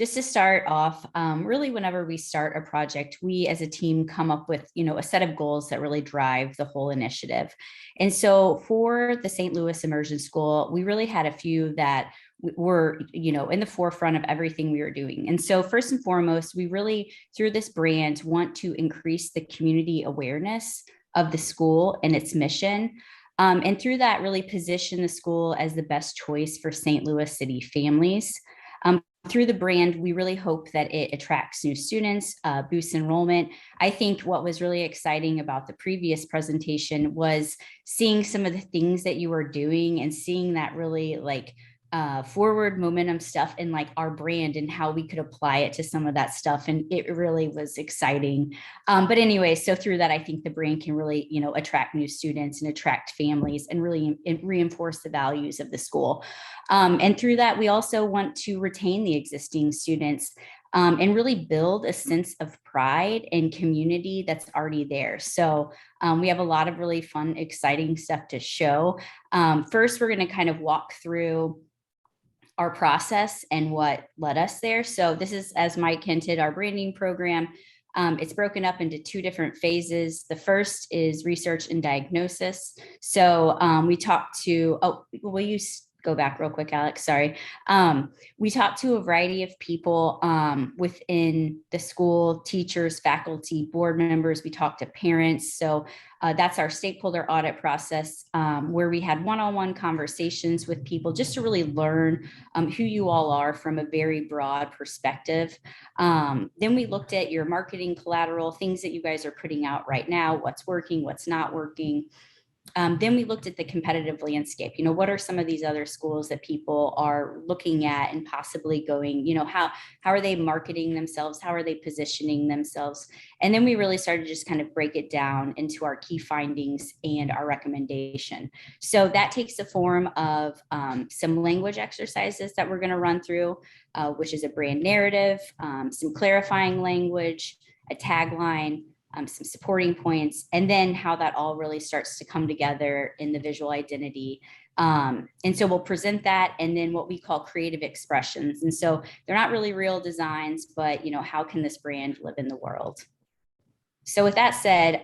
just to start off, really whenever we start a project, we as a team come up with, a set of goals that really drive the whole initiative. And so for the St. Louis Immersion School, we really had a few that were, in the forefront of everything we were doing. And so first and foremost, we really, through this brand, want to increase the community awareness of the school and its mission. And through that, really position the school as the best choice for St. Louis City families. Through the brand, we really hope that it attracts new students, boosts enrollment. I think what was really exciting about the previous presentation was seeing some of the things that you were doing and seeing that really forward momentum stuff in like our brand and how we could apply it to some of that stuff. And it really was exciting. But anyway, so through that, I think the brand can really, attract new students and attract families and really reinforce the values of the school. And through that, we also want to retain the existing students and really build a sense of pride and community that's already there. So we have a lot of really fun, exciting stuff to show. First, we're going to kind of walk through our process and what led us there. So this is, as Mike hinted, our branding program. It's broken up into two different phases. The first is research and diagnosis. So we talked to, will you go back real quick, Alex? Sorry. We talked to a variety of people within the school, teachers, faculty, board members. We talked to parents. So that's our stakeholder audit process, where we had one-on-one conversations with people just to really learn who you all are from a very broad perspective. Then we looked at your marketing collateral, things that you guys are putting out right now, what's working, what's not working. Then we looked at the competitive landscape. What are some of these other schools that people are looking at and possibly going, how are they marketing themselves? How are they positioning themselves? And then we really started to just kind of break it down into our key findings and our recommendation. So that takes the form of some language exercises that we're going to run through, which is a brand narrative, some clarifying language, a tagline, some supporting points, and then how that all really starts to come together in the visual identity. And so we'll present that, and then what we call creative expressions. And so they're not really real designs, but how can this brand live in the world? So with that said,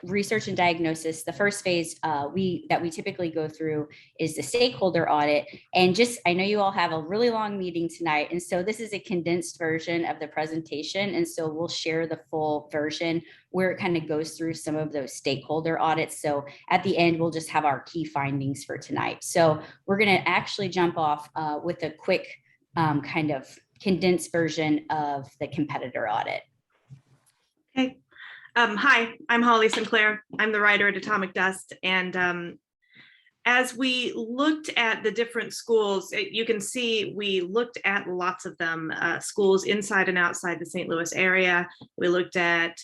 research and diagnosis, the first phase that we typically go through is the stakeholder audit. And I know you all have a really long meeting tonight, and so this is a condensed version of the presentation, and so we'll share the full version where it kind of goes through some of those stakeholder audits. So at the end, we'll just have our key findings for tonight. So we're going to actually jump off with a quick kind of condensed version of the competitor audit. Okay. Hi, I'm Holly Sinclair. I'm the writer at Atomic Dust. And as we looked at the different schools, you can see we looked at lots of them, schools inside and outside the St. Louis area. We looked at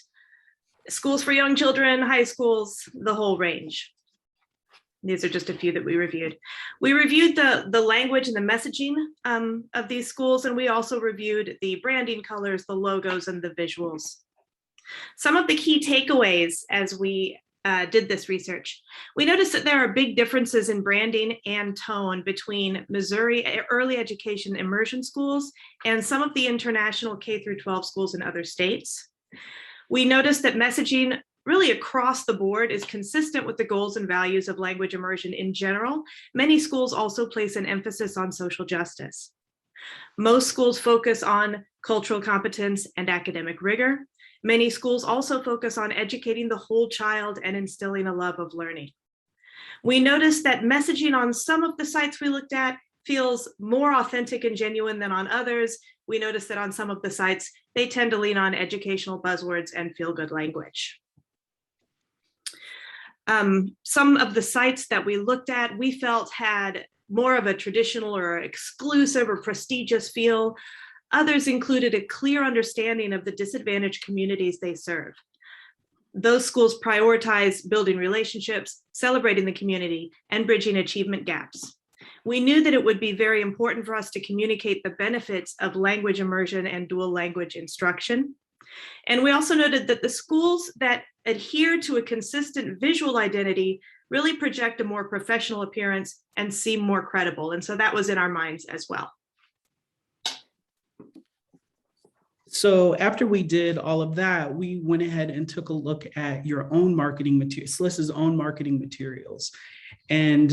schools for young children, high schools, the whole range. These are just a few that we reviewed. We reviewed the language and the messaging of these schools, and we also reviewed the branding colors, the logos, and the visuals. Some of the key takeaways as we did this research, we noticed that there are big differences in branding and tone between Missouri early education immersion schools and some of the international K-12 schools in other states. We noticed that messaging really across the board is consistent with the goals and values of language immersion in general. Many schools also place an emphasis on social justice. Most schools focus on cultural competence and academic rigor. Many schools also focus on educating the whole child and instilling a love of learning. We noticed that messaging on some of the sites we looked at feels more authentic and genuine than on others. We noticed that on some of the sites, they tend to lean on educational buzzwords and feel-good language. Some of the sites that we looked at, we felt had more of a traditional or exclusive or prestigious feel. Others included a clear understanding of the disadvantaged communities they serve. Those schools prioritize building relationships, celebrating the community, and bridging achievement gaps. We knew that it would be very important for us to communicate the benefits of language immersion and dual language instruction. And we also noted that the schools that adhere to a consistent visual identity really project a more professional appearance and seem more credible. And so that was in our minds as well. So after we did all of that, we went ahead and took a look at your own marketing materials, SLLIS's own marketing materials. And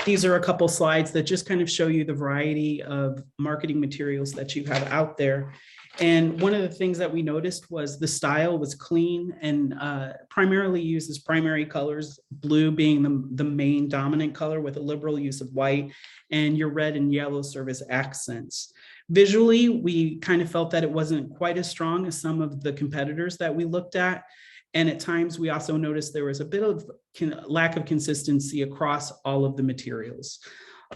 these are a couple slides that just kind of show you the variety of marketing materials that you have out there. And one of the things that we noticed was the style was clean and primarily uses primary colors, blue being the main dominant color with a liberal use of white, and your red and yellow serve as accents. Visually, we kind of felt that it wasn't quite as strong as some of the competitors that we looked at. And at times we also noticed there was a bit of lack of consistency across all of the materials.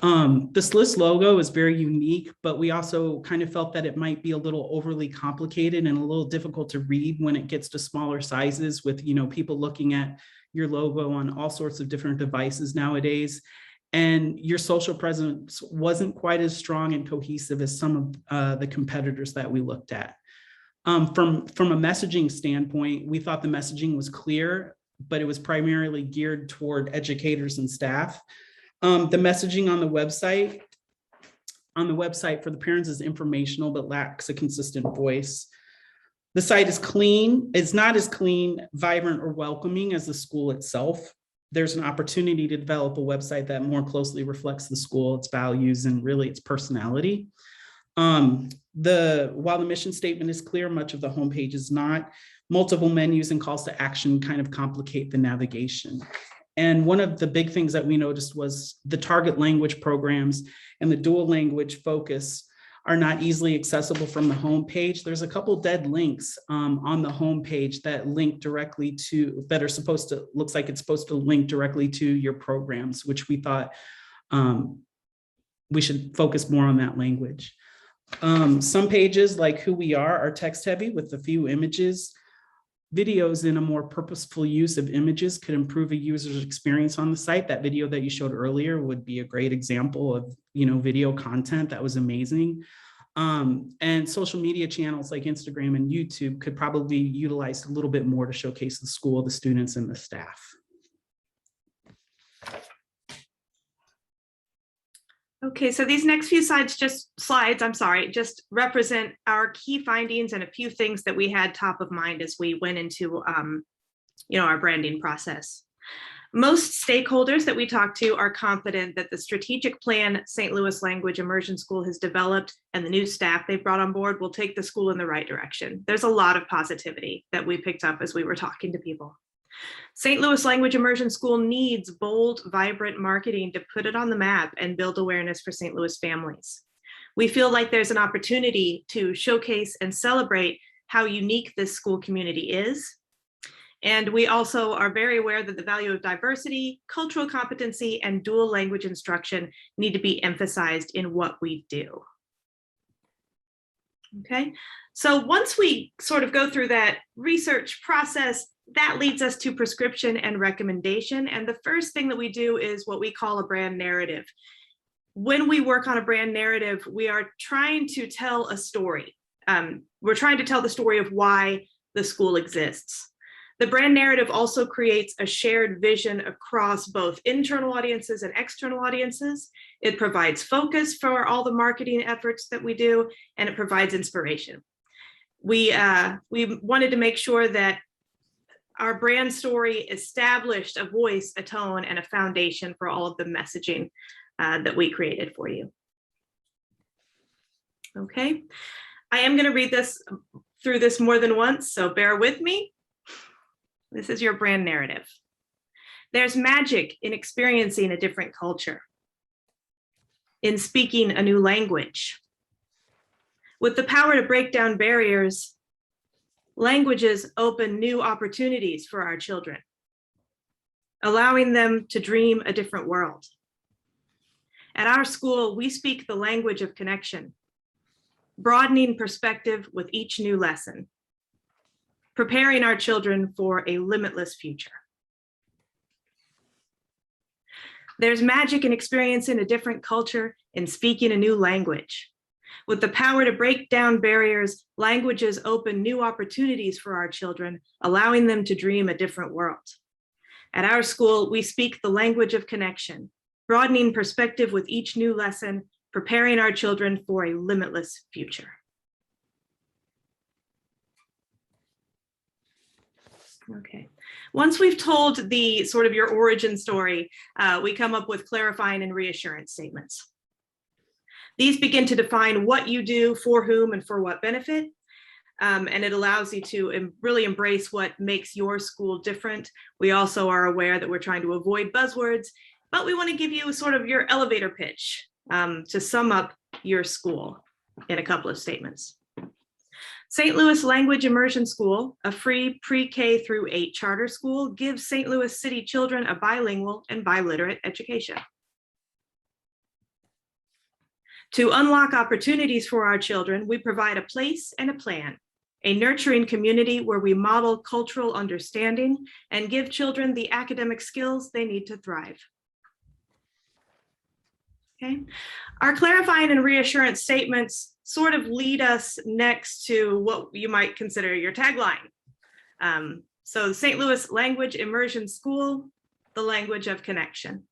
The SLLIS logo is very unique, but we also kind of felt that it might be a little overly complicated and a little difficult to read when it gets to smaller sizes with, people looking at your logo on all sorts of different devices nowadays. And your social presence wasn't quite as strong and cohesive as some of the competitors that we looked at. From a messaging standpoint, we thought the messaging was clear, but it was primarily geared toward educators and staff. The messaging on the website for the parents is informational, but lacks a consistent voice. The site is clean. It's not as clean, vibrant, or welcoming as the school itself. There's an opportunity to develop a website that more closely reflects the school, its values, and really its personality. While the mission statement is clear, much of the homepage is not. Multiple menus and calls to action kind of complicate the navigation. And one of the big things that we noticed was the target language programs and the dual language focus are not easily accessible from the homepage. There's a couple dead links on the homepage that link directly to, that are supposed to, looks like it's supposed to link directly to your programs, which we thought we should focus more on that language. Some pages like Who We Are text heavy with a few images. Videos in a more purposeful use of images could improve a user's experience on the site. That video that you showed earlier would be a great example of, video content that was amazing. And social media channels like Instagram and YouTube could probably be utilized a little bit more to showcase the school, the students, and the staff. Okay, so these next few slides just represent our key findings and a few things that we had top of mind as we went into our branding process. Most stakeholders that we talked to are confident that the strategic plan St. Louis Language Immersion School has developed and the new staff they've brought on board will take the school in the right direction. There's a lot of positivity that we picked up as we were talking to people. St. Louis Language Immersion School needs bold, vibrant marketing to put it on the map and build awareness for St. Louis families. We feel like there's an opportunity to showcase and celebrate how unique this school community is. And we also are very aware that the value of diversity, cultural competency, and dual language instruction need to be emphasized in what we do. Okay, so once we sort of go through that research process, that leads us to prescription and recommendation. And the first thing that we do is what we call a brand narrative. When we work on a brand narrative, we are trying to tell a story. We're trying to tell the story of why the school exists. The brand narrative also creates a shared vision across both internal audiences and external audiences. It provides focus for all the marketing efforts that we do, and it provides inspiration. We wanted to make sure that our brand story established a voice, a tone, and a foundation for all of the messaging that we created for you. Okay, I am going to read through this more than once, so bear with me. This is your brand narrative. There's magic in experiencing a different culture, in speaking a new language. With the power to break down barriers, languages open new opportunities for our children, allowing them to dream a different world. At our school, we speak the language of connection, broadening perspective with each new lesson, preparing our children for a limitless future. There's magic in experiencing a different culture, in speaking a new language. With the power to break down barriers, languages open new opportunities for our children, allowing them to dream a different world. At our school, we speak the language of connection, broadening perspective with each new lesson, preparing our children for a limitless future. Okay. Once we've told the sort of your origin story, we come up with clarifying and reassurance statements. These begin to define what you do, for whom, and for what benefit. And it allows you to really embrace what makes your school different. We also are aware that we're trying to avoid buzzwords, but we want to give you sort of your elevator pitch to sum up your school in a couple of statements. St. Louis Language Immersion School, a free pre-K through 8 charter school, gives St. Louis City children a bilingual and biliterate education. To unlock opportunities for our children, we provide a place and a plan, a nurturing community where we model cultural understanding and give children the academic skills they need to thrive. Okay. Our clarifying and reassurance statements sort of lead us next to what you might consider your tagline. So St. Louis Language Immersion School, the language of connection.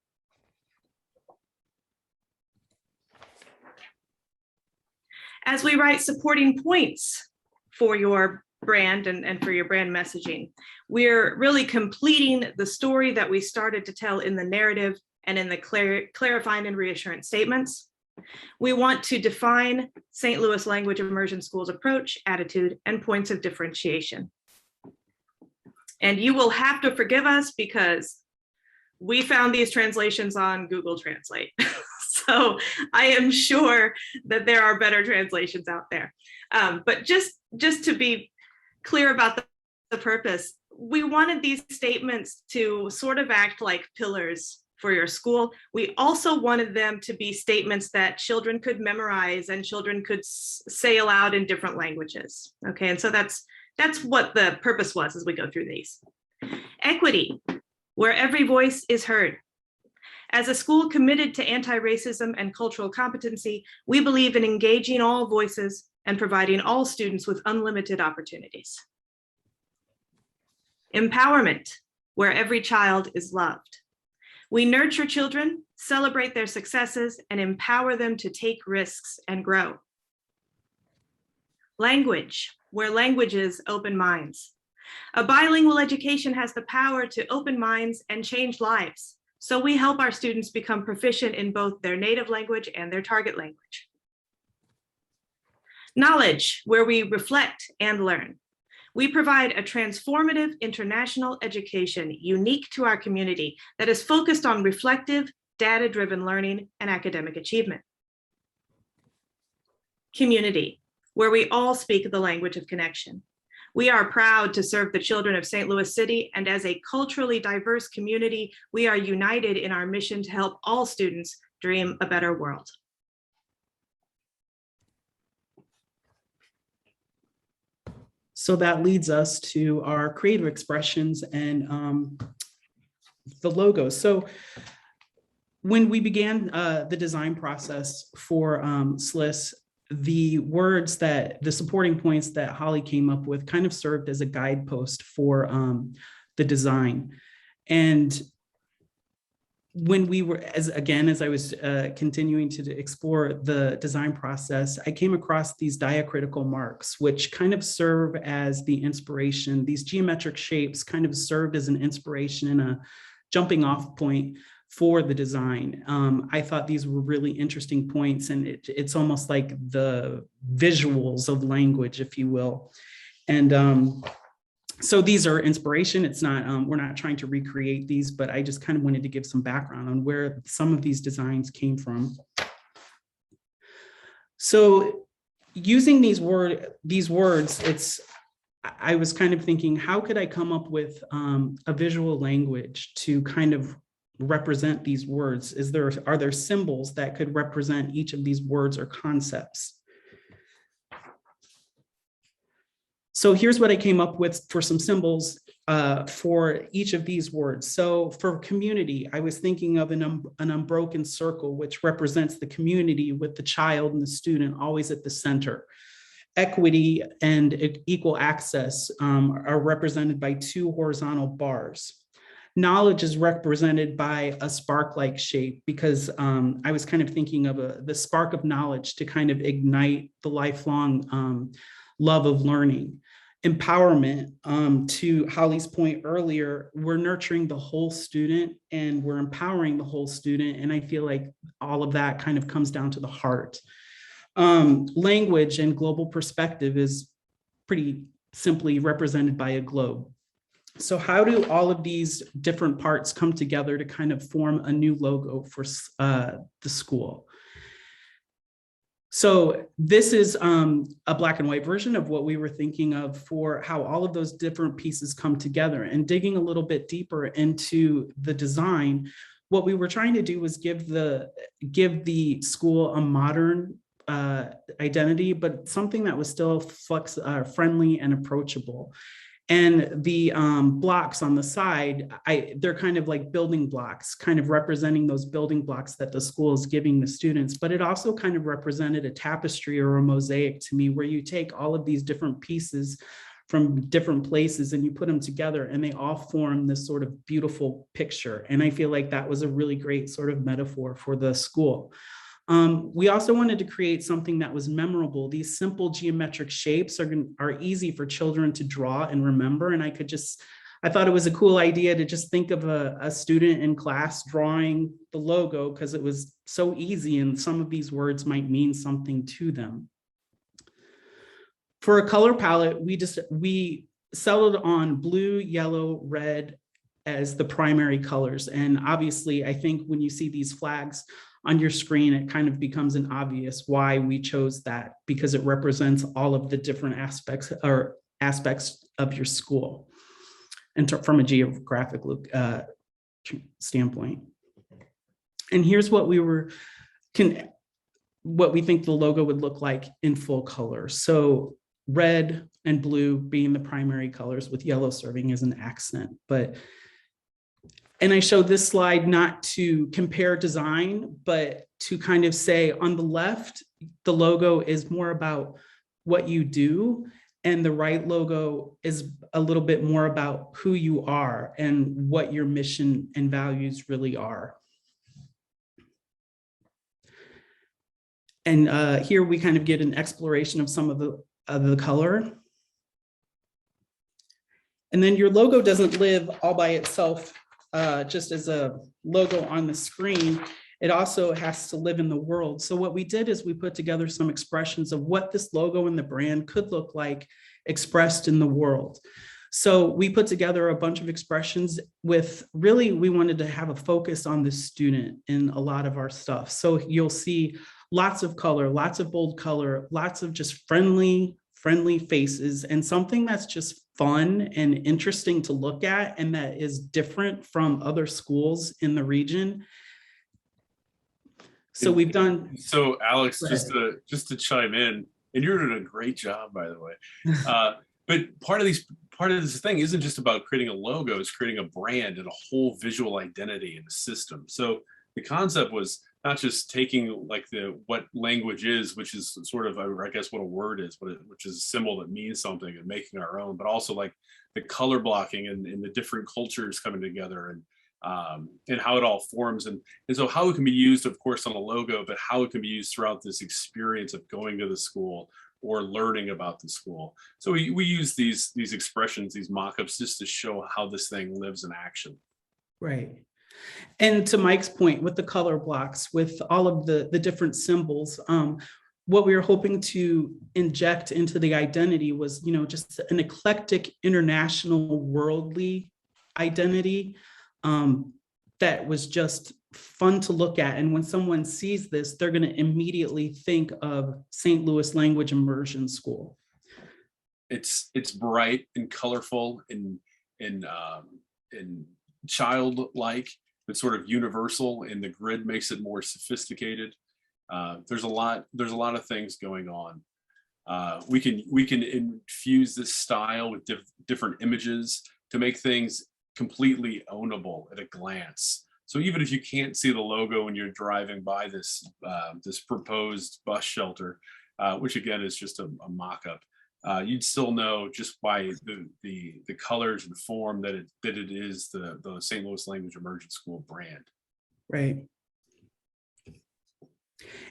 As we write supporting points for your brand and for your brand messaging, we're really completing the story that we started to tell in the narrative and in the clarifying and reassurance statements. We want to define St. Louis Language Immersion School's approach, attitude, and points of differentiation. And you will have to forgive us because we found these translations on Google Translate. So I am sure that there are better translations out there. But just to be clear about the purpose, we wanted these statements to sort of act like pillars for your school. We also wanted them to be statements that children could memorize and children could say aloud in different languages. Okay, and so that's what the purpose was as we go through these. Equity, where every voice is heard. As a school committed to anti-racism and cultural competency, we believe in engaging all voices and providing all students with unlimited opportunities. Empowerment, where every child is loved. We nurture children, celebrate their successes, and empower them to take risks and grow. Language, where languages open minds. A bilingual education has the power to open minds and change lives. So we help our students become proficient in both their native language and their target language. Knowledge, where we reflect and learn. We provide a transformative international education unique to our community that is focused on reflective, data-driven learning and academic achievement. Community, where we all speak the language of connection. We are proud to serve the children of St. Louis City, and as a culturally diverse community, we are united in our mission to help all students dream a better world. So that leads us to our creative expressions and the logo. So when we began the design process for SLLIS, the supporting points that Holly came up with kind of served as a guidepost for the design. And when we were, as I was continuing to explore the design process, I came across these diacritical marks, which kind of serve as the inspiration. These geometric shapes kind of served as an inspiration and a jumping off point for the design. I thought these were really interesting points, and it's almost like the visuals of language, if you will. And so these are inspiration. It's not, we're not trying to recreate these, but I just kind of wanted to give some background on where some of these designs came from. So using these words, I was kind of thinking, how could I come up with a visual language to kind of represent these words? Are there symbols that could represent each of these words or concepts? So here's what I came up with for some symbols for each of these words. So for community, I was thinking of an unbroken circle, which represents the community with the child and the student always at the center. Equity and equal access are represented by 2 horizontal bars. Knowledge is represented by a spark-like shape because I was kind of thinking of the spark of knowledge to kind of ignite the lifelong love of learning. empowerment. To Holly's point earlier, we're nurturing the whole student and we're empowering the whole student. And I feel like all of that kind of comes down to the heart. Language and global perspective is pretty simply represented by a globe. So how do all of these different parts come together to kind of form a new logo for the school? So this is a black and white version of what we were thinking of for how all of those different pieces come together. And digging a little bit deeper into the design, what we were trying to do was give the school a modern identity, but something that was still friendly and approachable. And the blocks on the side, they're kind of like building blocks, kind of representing those building blocks that the school is giving the students. But it also kind of represented a tapestry or a mosaic to me, where you take all of these different pieces from different places and you put them together and they all form this sort of beautiful picture. And I feel like that was a really great sort of metaphor for the school. We also wanted to create something that was memorable. These simple geometric shapes are easy for children to draw and remember. And I thought it was a cool idea to just think of a student in class drawing the logo, because it was so easy and some of these words might mean something to them. For a color palette, we settled on blue, yellow, red as the primary colors. And obviously, I think when you see these flags on your screen, it kind of becomes an obvious why we chose that, because it represents all of the different aspects of your school and from a geographic standpoint. And here's what we think the logo would look like in full color. So red and blue being the primary colors, with yellow serving as an accent. And I showed this slide not to compare design, but to kind of say on the left, the logo is more about what you do, and the right logo is a little bit more about who you are and what your mission and values really are. And here we kind of get an exploration of some of the color. And then your logo doesn't live all by itself just as a logo on the screen. It also has to live in the world. So what we did is we put together some expressions of what this logo and the brand could look like expressed in the world. So we put together a bunch of expressions with, really, we wanted to have a focus on the student in a lot of our stuff. So you'll see lots of color, lots of bold color, lots of just friendly faces, and something that's just fun and interesting to look at and that is different from other schools in the region. So we've done. So Alex, just to chime in, and you're doing a great job, by the way. But part of this thing isn't just about creating a logo; it's creating a brand and a whole visual identity in the system. So the concept was not just taking like what language is, which is sort of, I guess, what a word is, which is a symbol that means something, and making our own, but also like the color blocking and the different cultures coming together, and how it all forms, and so how it can be used, of course, on a logo, but how it can be used throughout this experience of going to the school or learning about the school. So we use these expressions, these mock-ups, just to show how this thing lives in action. Right. And to Mike's point, with the color blocks, with all of the different symbols, what we were hoping to inject into the identity was, just an eclectic, international, worldly identity that was just fun to look at. And when someone sees this, they're going to immediately think of St. Louis Language Immersion School. It's bright and colorful and childlike. It's sort of universal, and the grid makes it more sophisticated. There's a lot of things going on. We can infuse this style with different images to make things completely ownable at a glance. So even if you can't see the logo when you're driving by this proposed bus shelter, which again is just a mock-up, you'd still know just by the colors and form that it is the St. Louis Language Immersion School brand. Right.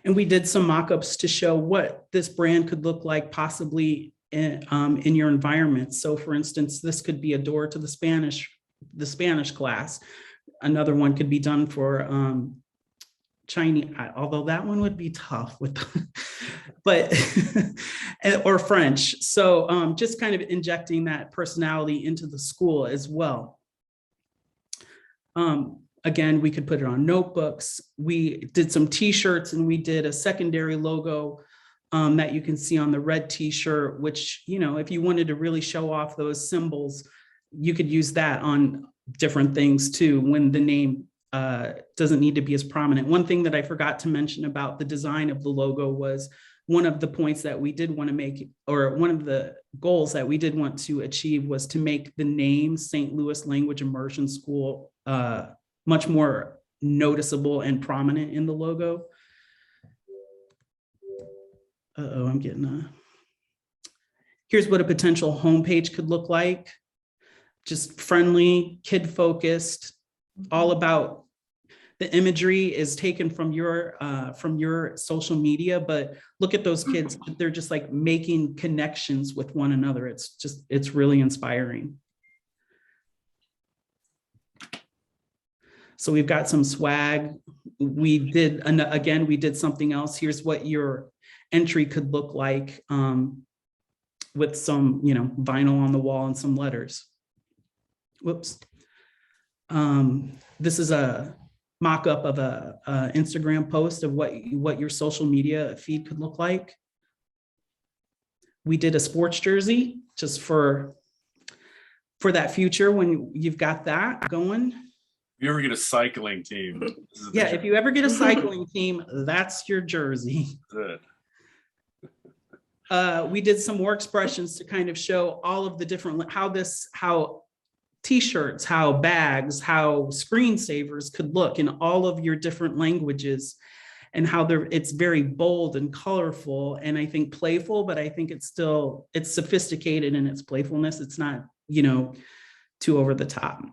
And we did some mock-ups to show what this brand could look like possibly in your environment. So for instance, this could be a door to the Spanish class. Another one could be done for Chinese, although that one would be tough with, but, or French. So just kind of injecting that personality into the school as well. Again, we could put it on notebooks. We did some t-shirts and we did a secondary logo that you can see on the red t-shirt, which, you know, if you wanted to really show off those symbols, you could use that on different things too, when the name doesn't need to be as prominent. One thing that I forgot to mention about the design of the logo was one of the points that we did want to make, or one of the goals that we did want to achieve, was to make the name St. Louis Language Immersion School much more noticeable and prominent in the logo. Uh-oh, I'm getting here's what a potential homepage could look like. Just friendly, kid-focused, all about the imagery is taken from your social media, but look at those kids, they're just like making connections with one another. It's really inspiring. So we've got some swag. We did, again, we did something else. Here's what your entry could look like with some, you know, vinyl on the wall and some letters. Whoops. This is a mock-up of a Instagram post of what your social media feed could look like. We did a sports jersey just for that future when you've got that going. If you ever get a cycling team. Yeah, if you ever get a cycling team, that's your jersey. Good. We did some more expressions to kind of show all of the different, how t-shirts, how bags, how screensavers could look in all of your different languages, and how it's very bold and colorful, and I think playful, but I think it's sophisticated in its playfulness. It's not, you know, too over the top.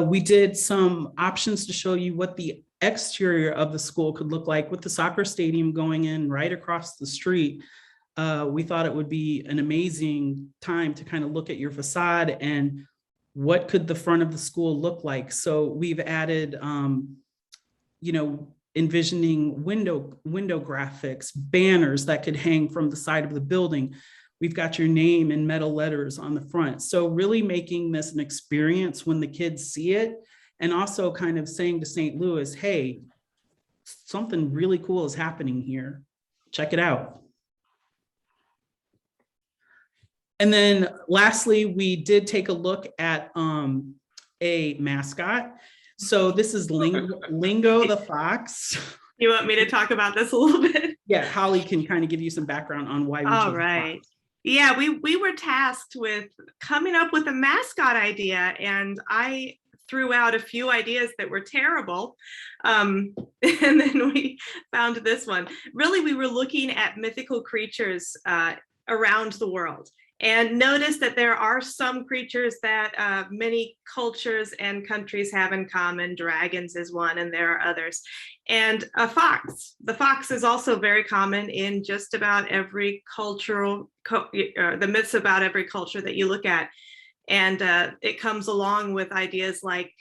We did some options to show you what the exterior of the school could look like with the soccer stadium going in right across the street. We thought it would be an amazing time to kind of look at your facade and what could the front of the school look like. So we've added, you know, envisioning window graphics, banners that could hang from the side of the building. We've got your name in metal letters on the front. So really making this an experience when the kids see it, and also kind of saying to St. Louis, hey, something really cool is happening here. Check it out. And then lastly, we did take a look at a mascot. So this is Lingo the Fox. You want me to talk about this a little bit? Yeah, Holly can kind of give you some background on why we chose All right. Yeah, we were tasked with coming up with a mascot idea, and I threw out a few ideas that were terrible. And then we found this one. Really, we were looking at mythical creatures around the world, and noticed that there are some creatures that many cultures and countries have in common. Dragons is one, and there are others. And a fox. The fox is also very common in just about every cultural, the myths about every culture that you look at. And it comes along with ideas like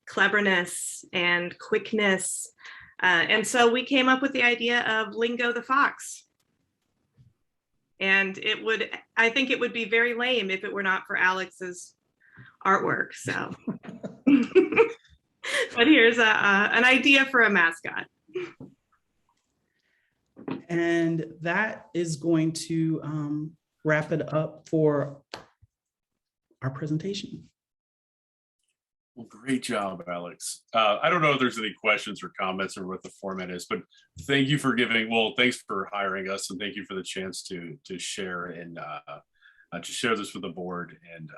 cleverness and quickness. And so we came up with the idea of Lingo the Fox. And I think it would be very lame if it were not for Alex's artwork. So, but here's an idea for a mascot. And that is going to wrap it up for our presentation. Well, great job, Alex. I don't know if there's any questions or comments or what the format is, but thank you for thanks for hiring us, and thank you for the chance to share and to share this with the board. And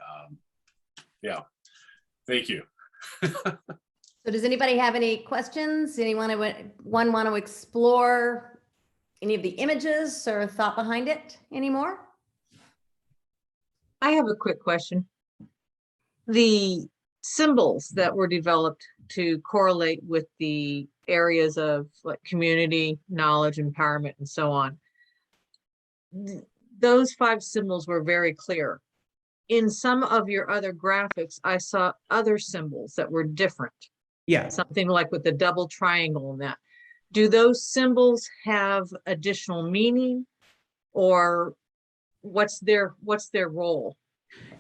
yeah, thank you. So does anybody have any questions? Anyone want to explore any of the images or thought behind it anymore? I have a quick question. The symbols that were developed to correlate with the areas of like community, knowledge, empowerment, and so on. those 5 symbols were very clear. In some of your other graphics, I saw other symbols that were different. Yeah. Something like with the double triangle and that. Do those symbols have additional meaning, or what's their role?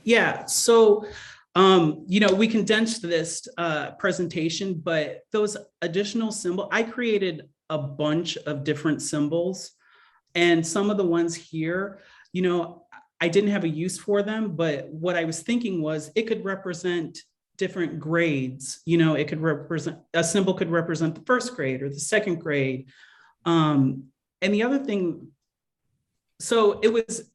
Yeah. So, we condensed this presentation, but those additional symbols, I created a bunch of different symbols, and some of the ones here, I didn't have a use for them, but what I was thinking was it could represent different grades. It could represent, a symbol could represent the first grade or the second grade. And the other thing, so it was,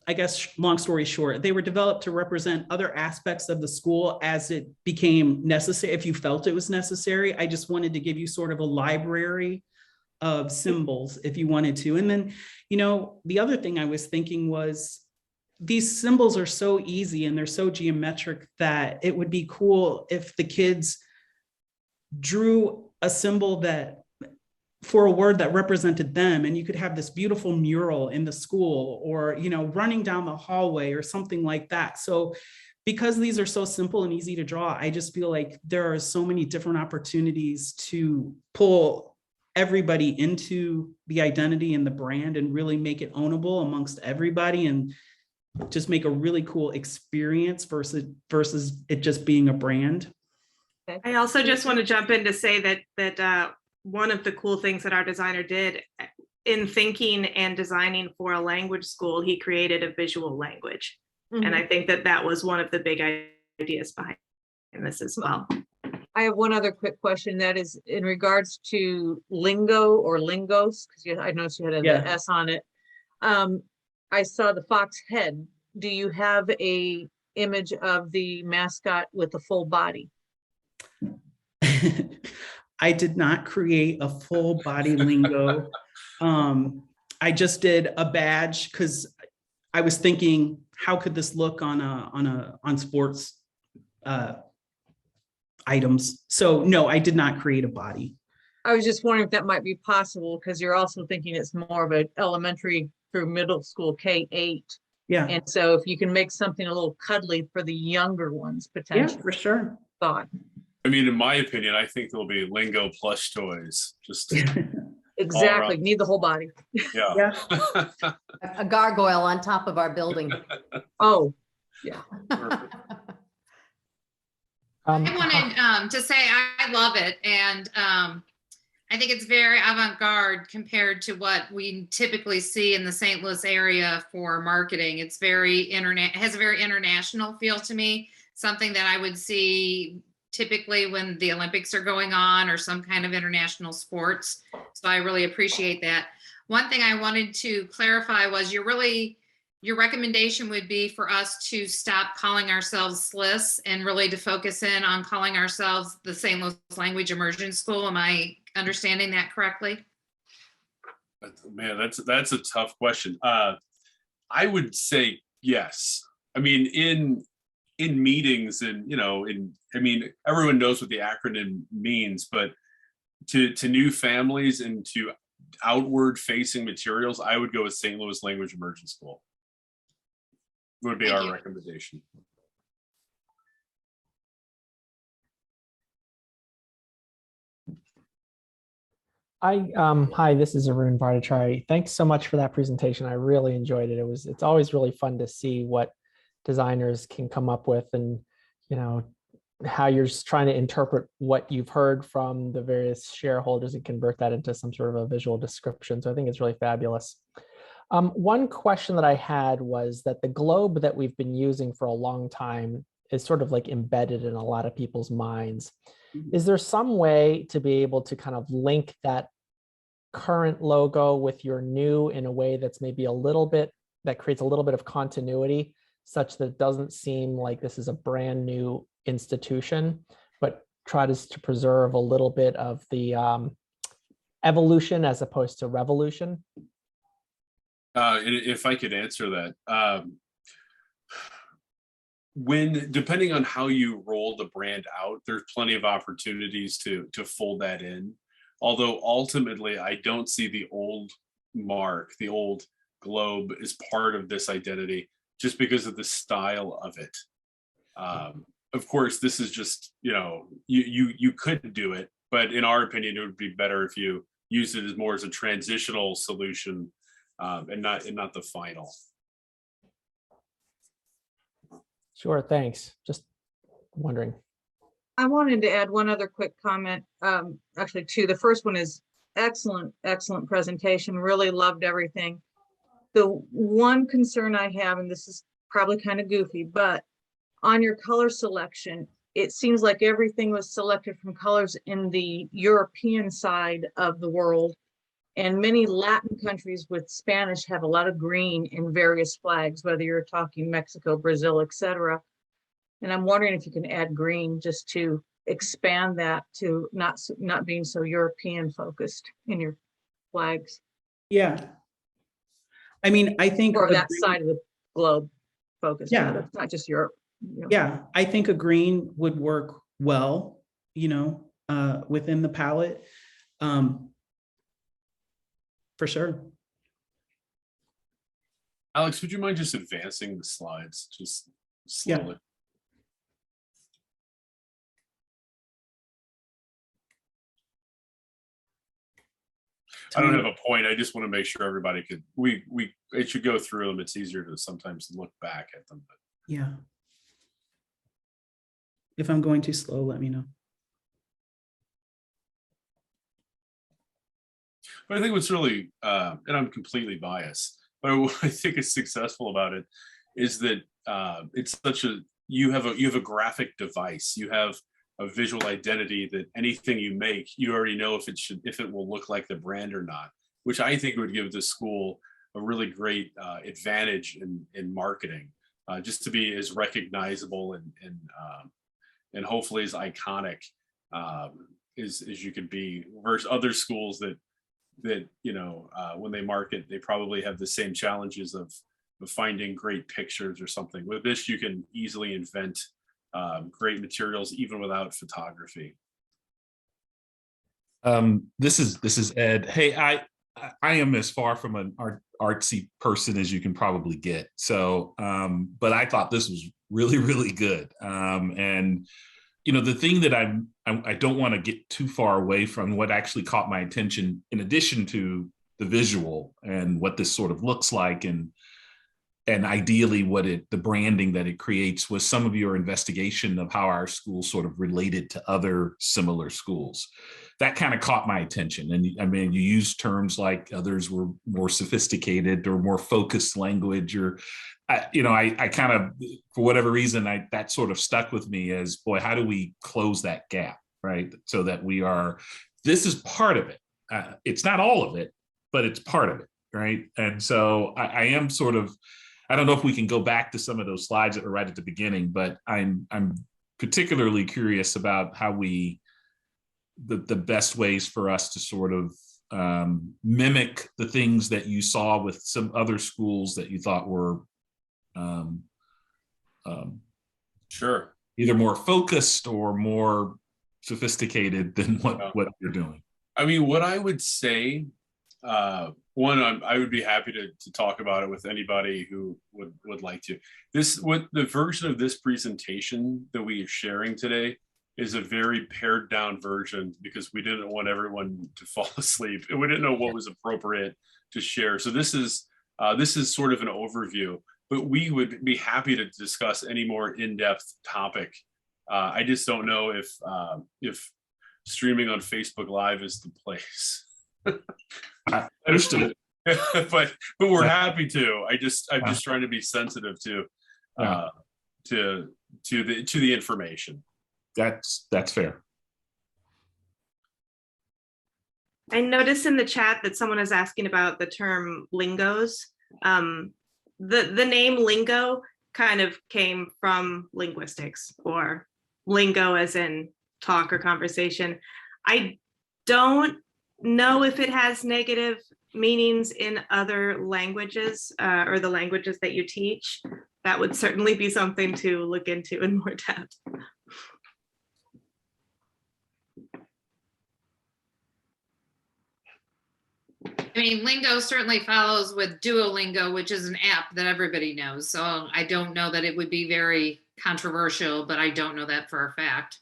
I guess, long story short, they were developed to represent other aspects of the school as it became necessary. If you felt it was necessary, I just wanted to give you sort of a library of symbols if you wanted to. And then, the other thing I was thinking was, these symbols are so easy and they're so geometric that it would be cool if the kids drew a symbol that for a word that represented them, and you could have this beautiful mural in the school, or running down the hallway or something like that. So because these are so simple and easy to draw, I just feel like there are so many different opportunities to pull everybody into the identity and the brand and really make it ownable amongst everybody, and just make a really cool experience versus it just being a brand. I also just want to jump in to say that one of the cool things that our designer did in thinking and designing for a language school, he created a visual language. Mm-hmm. And I think that was one of the big ideas behind this as well. I have one other quick question, that is in regards to lingo or lingos, because I noticed you had an S on it. I saw the fox head. Do you have a image of the mascot with the full body? I did not create a full body lingo. I just did a badge because I was thinking, how could this look on sports items? So no, I did not create a body. I was just wondering if that might be possible, because you're also thinking it's more of an elementary through middle school K-8. Yeah. And so if you can make something a little cuddly for the younger ones, potentially. Yeah, for sure. Thought. I mean, in my opinion, I think there'll be lingo plush toys. Just exactly. Need the whole body. Yeah. A gargoyle on top of our building. Oh, yeah. I wanted to say I love it, and I think it's very avant-garde compared to what we typically see in the St. Louis area for marketing. It's very has a very international feel to me, something that I would see typically when the Olympics are going on or some kind of international sports. So I really appreciate that. One thing I wanted to clarify was your recommendation would be for us to stop calling ourselves SLLIS and really to focus in on calling ourselves the St. Louis Language Immersion School. Am I understanding that correctly? Man, that's a tough question. I would say yes. I mean, in meetings and, everyone knows what the acronym means, but to new families and to outward facing materials, I would go with St. Louis Language Immersion School. Would be our recommendation. Hi, this is Arun Bhattacharya. Thanks so much for that presentation. I really enjoyed it. It's always really fun to see what designers can come up with, and how you're just trying to interpret what you've heard from the various shareholders and convert that into some sort of a visual description. So I think it's really fabulous. One question that I had was that the globe that we've been using for a long time is sort of like embedded in a lot of people's minds. Is there some way to be able to kind of link that current logo with your new in a way that's maybe that creates a little bit of continuity, such that it doesn't seem like this is a brand new institution, but tries to preserve a little bit of the evolution as opposed to revolution? If I could answer that, depending on how you roll the brand out, there's plenty of opportunities to fold that in. Although ultimately, I don't see the old mark, the old globe is part of this identity just because of the style of it. Of course, this is just, you could do it, but in our opinion, it would be better if you use it as more as a transitional solution and not the final. Sure, thanks. Just wondering. I wanted to add one other quick comment, actually two. The first one is excellent presentation. Really loved everything. The one concern I have, and this is probably kind of goofy, but on your color selection, it seems like everything was selected from colors in the European side of the world. And many Latin countries with Spanish have a lot of green in various flags, whether you're talking Mexico, Brazil, etc. And I'm wondering if you can add green just to expand that to not being so European focused in your flags. Yeah. I mean, I think or that side of the globe focus. Yeah. It's not just Europe. Yeah, I think a green would work well, within the palette, for sure. Alex, would you mind just advancing the slides just slowly? Yeah. I don't have a point. I just want to make sure everybody could, it should go through them. It's easier to sometimes look back at them. But. Yeah. If I'm going too slow, let me know. But I think what's really, and I'm completely biased, but what I think is successful about it is that it's such you have a graphic device. You have a visual identity that anything you make, you already know if it will look like the brand or not, which I think would give the school a really great advantage in marketing, just to be as recognizable and hopefully as iconic as you could be, versus other schools that when they market, they probably have the same challenges of finding great pictures or something. With this, you can easily invent great materials even without photography. This is Ed. Hey, I am as far from an artsy person as you can probably get. So, but I thought this was really, really good. And the thing that I don't want to get too far away from, what actually caught my attention, in addition to the visual and what this sort of looks like, and ideally the branding that it creates, was some of your investigation of how our school sort of related to other similar schools. That kind of caught my attention. And I mean, you use terms like others were more sophisticated or more focused language, or I kind of, for whatever reason, that sort of stuck with me as, boy, how do we close that gap, right? So that this is part of it. It's not all of it, but it's part of it, right? And so I am sort of, I don't know if we can go back to some of those slides that were right at the beginning, but I'm particularly curious about how the best ways for us to sort of mimic the things that you saw with some other schools that you thought were Sure, either more focused or more sophisticated than what you're doing. I mean, what I would say, one, I would be happy to talk about it with anybody who would like to. The version of this presentation that we are sharing today is a very pared down version, because we didn't want everyone to fall asleep and we didn't know what was appropriate to share. So this is sort of an overview, but we would be happy to discuss any more in-depth topic. I just don't know if streaming on Facebook Live is the place. I understood. but we're happy to. I'm just trying to be sensitive to the information. That's fair. I noticed in the chat that someone is asking about the term lingos. The name lingo kind of came from linguistics, or lingo as in talk or conversation. I don't know if it has negative meanings in other languages or the languages that you teach. That would certainly be something to look into in more depth. I mean, Lingo certainly follows with Duolingo, which is an app that everybody knows. So I don't know that it would be very controversial, but I don't know that for a fact.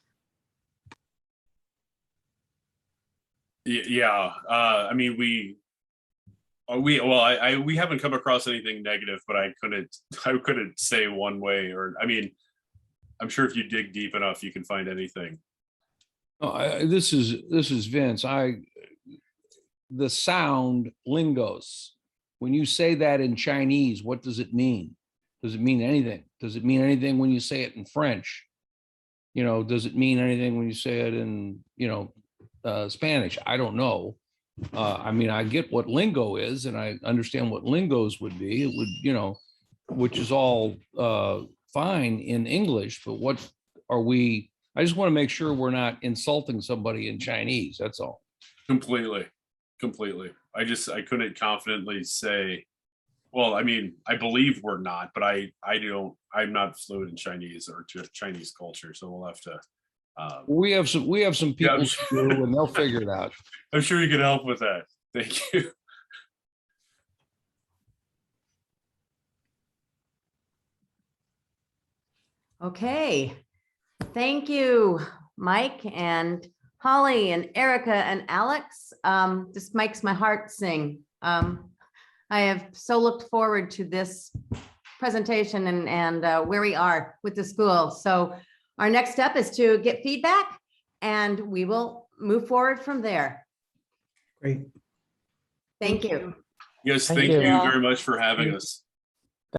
Yeah. I mean, we haven't come across anything negative, but I couldn't say one way, or I mean, I'm sure if you dig deep enough, you can find anything. This is Vince. The sound lingos. When you say that in Chinese, what does it mean? Does it mean anything? Does it mean anything when you say it in French? You know, does it mean anything when you say it in, Spanish? I don't know. I mean, I get what lingo is, and I understand what lingos would be. It would, which is all fine in English, but what are we? I just want to make sure we're not insulting somebody in Chinese. That's all. Completely. I couldn't confidently say. Well, I mean, I believe we're not, but I'm not fluent in Chinese or Chinese culture, so we'll have to. We have some people who do, and they'll figure it out. I'm sure you can help with that. Thank you. Okay. Thank you, Mike and Holly and Erica and Alex. This makes my heart sing. I have so looked forward to this presentation and where we are with the school. So our next step is to get feedback, and we will move forward from there. Great. Thank you. Yes, Thank thank you. you very much for having us.